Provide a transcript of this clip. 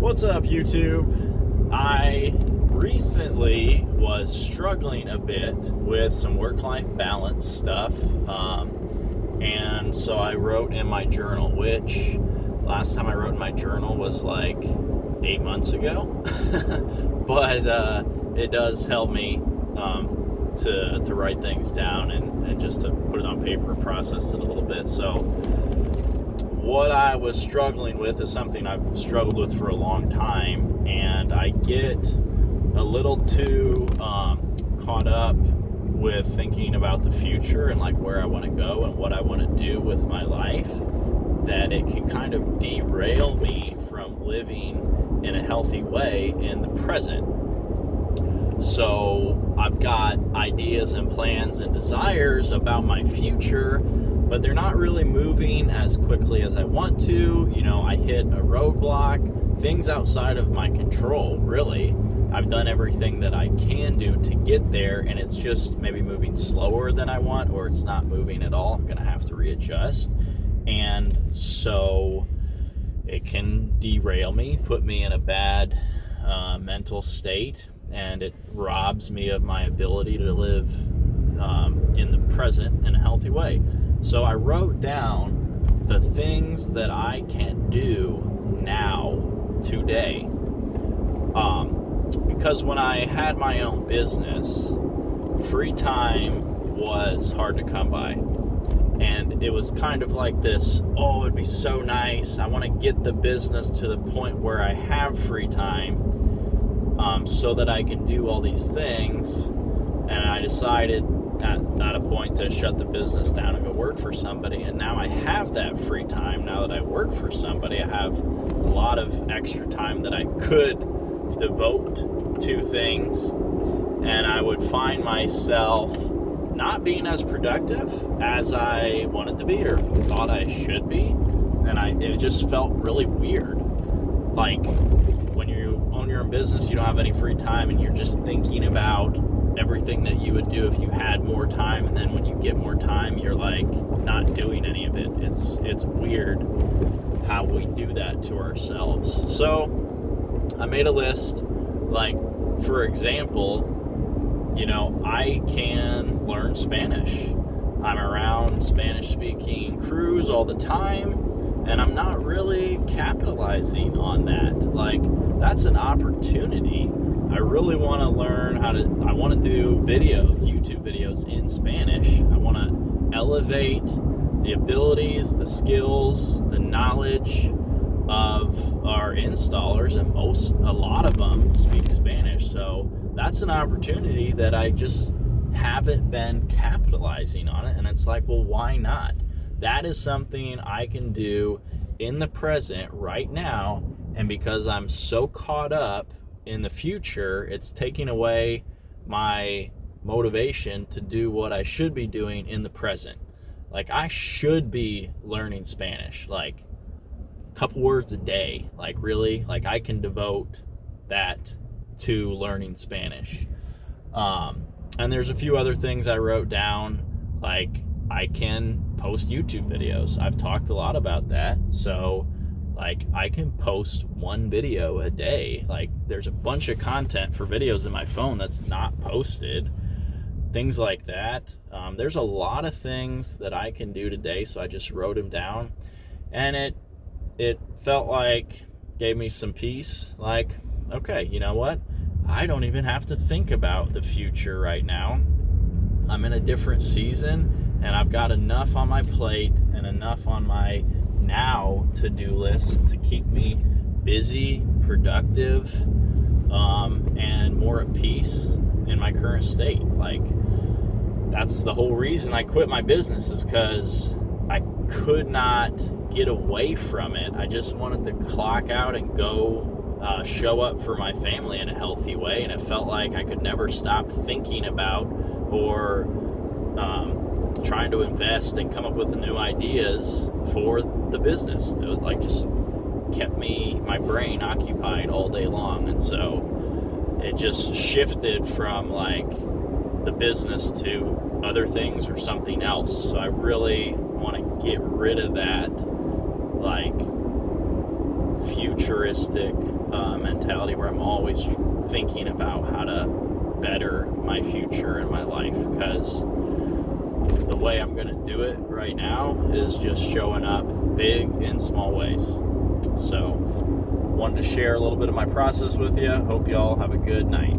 What's up, YouTube? I recently was struggling a bit with some work-life balance stuff, and so I wrote in my journal, which last time I wrote in my journal was like 8 months ago, but it does help me to write things down and just to put it on paper and process it a little bit. So what I was struggling with is something I've struggled with for a long time, and I get a little too caught up with thinking about the future and like where I want to go and what I want to do with my life, that it can kind of derail me from living in a healthy way in the present. So I've got ideas and plans and desires about my future, but they're not really moving as quickly as I want to. You know, I hit a roadblock, things outside of my control, really. I've done everything that I can do to get there, and it's just maybe moving slower than I want, or it's not moving at all. I'm gonna have to readjust. And so it can derail me, put me in a bad mental state, and it robs me of my ability to live in the present in a healthy way. So I wrote down the things that I can do now, today. Because when I had my own business, free time was hard to come by. And it was kind of like this, oh, it'd be so nice. I want to get the business to the point where I have free time so that I can do all these things. And I decided at a point to shut the business down and go work for somebody. And now I have that free time. Now that I work for somebody, I have a lot of extra time that I could devote to things. And I would find myself not being as productive as I wanted to be or thought I should be. And it just felt really weird. Like when you own your own business, you don't have any free time and you're just thinking about everything that you would do if you had more time, and then when you get more time, you're like not doing any of it. It's weird how we do that to ourselves. So I made a list. Like, for example, you know, I can learn Spanish. I'm around Spanish speaking crews all the time, and I'm not really capitalizing on that. Like, that's an opportunity. I really want to learn I want to do videos, YouTube videos in Spanish. I want to elevate the abilities, the skills, the knowledge of our installers, and a lot of them speak Spanish. So that's an opportunity that I just haven't been capitalizing on it. And it's like, well, why not? That is something I can do in the present right now. And because I'm so caught up in the future, it's taking away my motivation to do what I should be doing in the present. Like, I should be learning Spanish, like a couple words a day. Like, really, like I can devote that to learning Spanish. And there's a few other things I wrote down, like I can post YouTube videos. I've talked a lot about that. So like, I can post one video a day. Like, there's a bunch of content for videos in my phone that's not posted. Things like that. There's a lot of things that I can do today, so I just wrote them down. And it felt like, gave me some peace. Like, okay, you know what? I don't even have to think about the future right now. I'm in a different season, and I've got enough on my plate and enough on my now to-do list to keep me busy, productive, and more at peace in my current state. Like, that's the whole reason I quit my business, is because I could not get away from it. I just wanted to clock out and go show up for my family in a healthy way, and it felt like I could never stop thinking about or trying to invest and come up with the new ideas for the business. It was like, just kept my brain occupied all day long. And so it just shifted from like the business to other things or something else. So I really want to get rid of that like futuristic mentality where I'm always thinking about how to better my future and my life, because the way I'm going to do it right now is just showing up big in small ways. So wanted to share a little bit of my process with you. Hope you all have a good night.